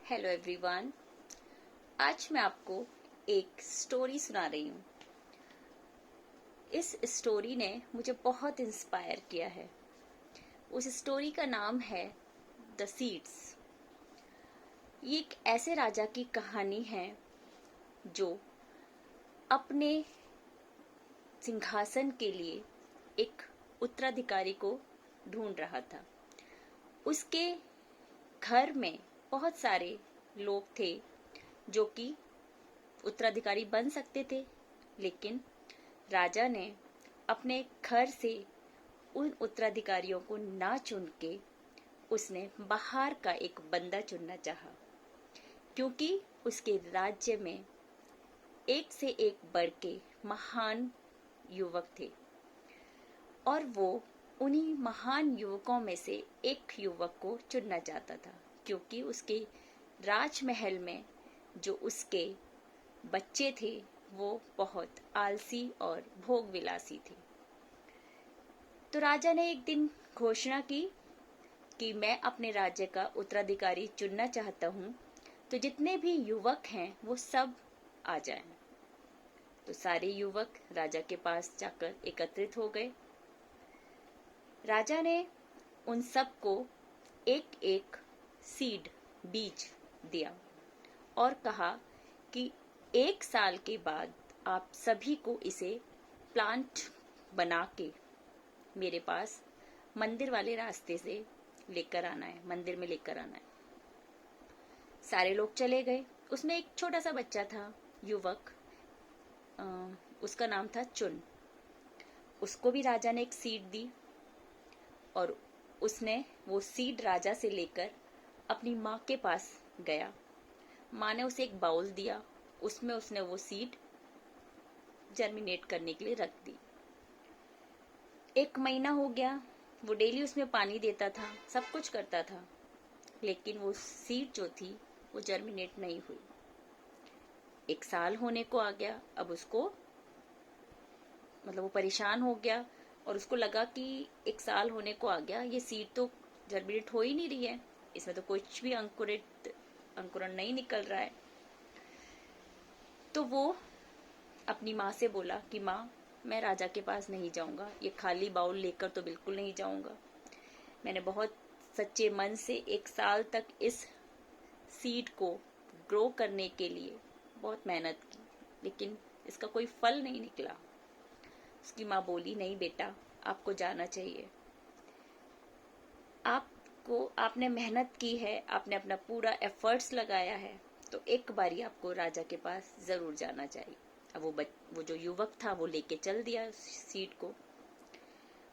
Hello everyone. आज मैं आपको एक स्टोरी सुना रही हूँ। इस स्टोरी ने मुझे बहुत इंस्पायर किया है। उस स्टोरी का नाम है द सीड्स। ये एक ऐसे राजा की कहानी है जो अपने सिंहासन के लिए एक उत्तराधिकारी को ढूंढ रहा था। उसके घर में बहुत सारे लोग थे जो कि उत्तराधिकारी बन सकते थे, लेकिन राजा ने अपने घर से उन उत्तराधिकारियों को ना चुन के उसने बाहर का एक बंदा चुनना चाहा, क्योंकि उसके राज्य में एक से एक बढ़ के महान युवक थे और वो उन्हीं महान युवकों में से एक युवक को चुनना चाहता था, क्योंकि उसके राजमहल में जो उसके बच्चे थे वो बहुत आलसी और भोग विलासी थे। तो राजा ने एक दिन घोषणा की कि मैं अपने राज्य का उत्तराधिकारी चुनना चाहता हूँ, तो जितने भी युवक हैं वो सब आ जाएं। तो सारे युवक राजा के पास जाकर एकत्रित हो गए। राजा ने उन सबको एक एक सीड बीज दिया और कहा कि 1 साल के बाद आप सभी को इसे प्लांट बना के मेरे पास मंदिर वाले रास्ते से लेकर आना है, मंदिर में लेकर आना है। सारे लोग चले गए। उसमें एक छोटा सा बच्चा था, युवक, उसका नाम था चुन। उसको भी राजा ने एक सीड दी और उसने वो सीड राजा से लेकर अपनी माँ के पास गया। माँ ने उसे एक बाउल दिया, उसमें उसने वो सीड जर्मिनेट करने के लिए रख दी। 1 महीना हो गया, वो डेली उसमें पानी देता था, सब कुछ करता था, लेकिन वो सीड जो थी वो जर्मिनेट नहीं हुई। 1 साल होने को आ गया। अब उसको वो परेशान हो गया और उसको लगा कि 1 साल होने को आ गया, ये सीड तो जर्मिनेट हो ही नहीं रही है, इसमें तो कुछ भी अंकुरण नहीं निकल रहा है। तो वो अपनी माँ से बोला कि माँ, मैं राजा के पास नहीं जाऊंगा, ये खाली बाउल लेकर तो बिल्कुल नहीं जाऊंगा। मैंने बहुत सच्चे मन से 1 साल तक इस सीड को ग्रो करने के लिए बहुत मेहनत की, लेकिन इसका कोई फल नहीं निकला। उसकी माँ बोली, नहीं बेटा, आपको जाना चाहिए। आपने मेहनत की है, आपने अपना पूरा एफर्ट्स लगाया है, तो एक बारी आपको राजा के पास जरूर जाना चाहिए। अब वो जो युवक था वो लेके चल दिया सीड को।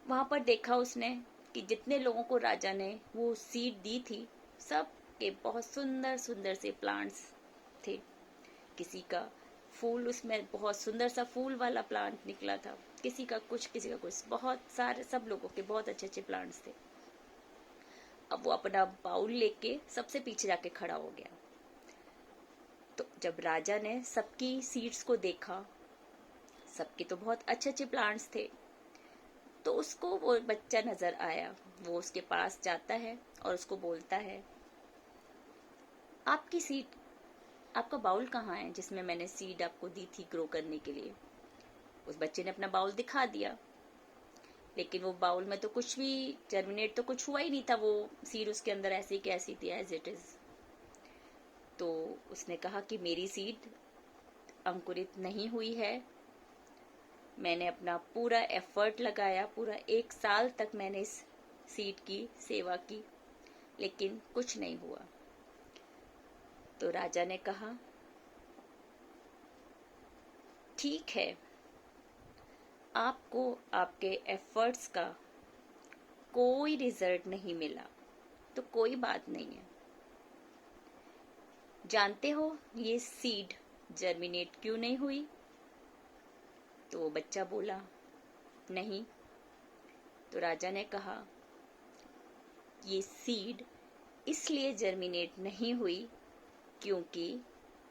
वहां पर देखा उसने कि जितने लोगों को राजा ने वो सीड दी थी, सब के बहुत सुंदर सुंदर से प्लांट्स थे। किसी का फूल, उसमें बहुत सुंदर सा फूल वाला प्लांट निकला था, किसी का कुछ, बहुत सारे, सब लोगों के बहुत अच्छे अच्छे प्लांट्स थे। अब वो अपना बाउल लेके सबसे पीछे जाके खड़ा हो गया। तो जब राजा ने सबकी सीड्स को देखा, सबके तो बहुत अच्छे अच्छे प्लांट्स थे, तो उसको वो बच्चा नजर आया। वो उसके पास जाता है और उसको बोलता है, आपकी सीड, आपका बाउल कहाँ है जिसमें मैंने सीड आपको दी थी ग्रो करने के लिए। उस बच्चे ने अपना बाउल दिखा दिया, लेकिन वो बाउल में तो कुछ भी जर्मिनेट तो कुछ हुआ ही नहीं था, वो सीड उसके अंदर ऐसी की ऐसी थी, एज इट इज। तो उसने कहा कि मेरी सीड अंकुरित नहीं हुई है, मैंने अपना पूरा एफर्ट लगाया, पूरा 1 साल तक मैंने इस सीड की सेवा की, लेकिन कुछ नहीं हुआ। तो राजा ने कहा, ठीक है, आपको आपके एफर्ट्स का कोई रिजल्ट नहीं मिला, तो कोई बात नहीं है। जानते हो ये सीड जर्मिनेट क्यों नहीं हुई? तो वो बच्चा बोला, नहीं। तो राजा ने कहा, ये सीड इसलिए जर्मिनेट नहीं हुई क्योंकि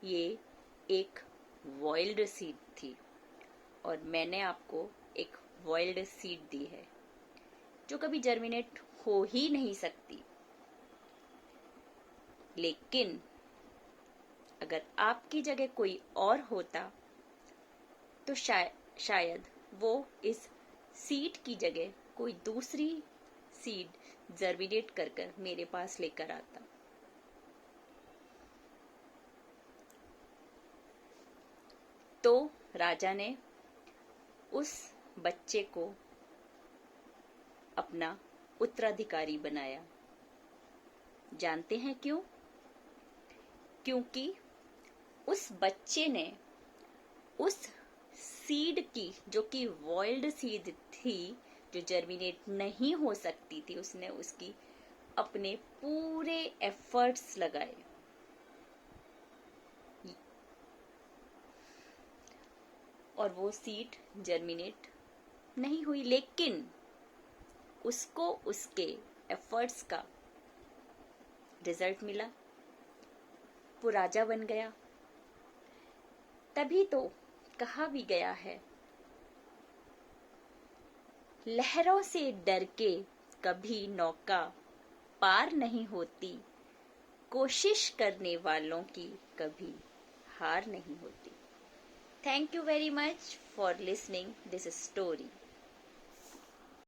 ये एक वाइल्ड सीड थी और मैंने आपको एक वाइल्ड सीड दी है जो कभी जर्मिनेट हो ही नहीं सकती। लेकिन अगर आपकी जगह कोई और होता तो शायद वो इस सीड की जगह कोई दूसरी सीड जर्मिनेट कर कर मेरे पास लेकर आता। तो राजा ने उस बच्चे को अपना उत्तराधिकारी बनाया। जानते हैं क्यों? क्योंकि उस बच्चे ने उस सीड की, जो कि वॉइल्ड सीड थी, जो जर्मिनेट नहीं हो सकती थी, उसने उसकी अपने पूरे एफर्ट्स लगाए और वो सीड जर्मिनेट नहीं हुई, लेकिन उसको उसके एफर्ट्स का रिजल्ट मिला, वो राजा बन गया। तभी तो कहा भी गया है, लहरों से डर के कभी नौका पार नहीं होती, कोशिश करने वालों की कभी हार नहीं होती। Thank you very much for listening this story.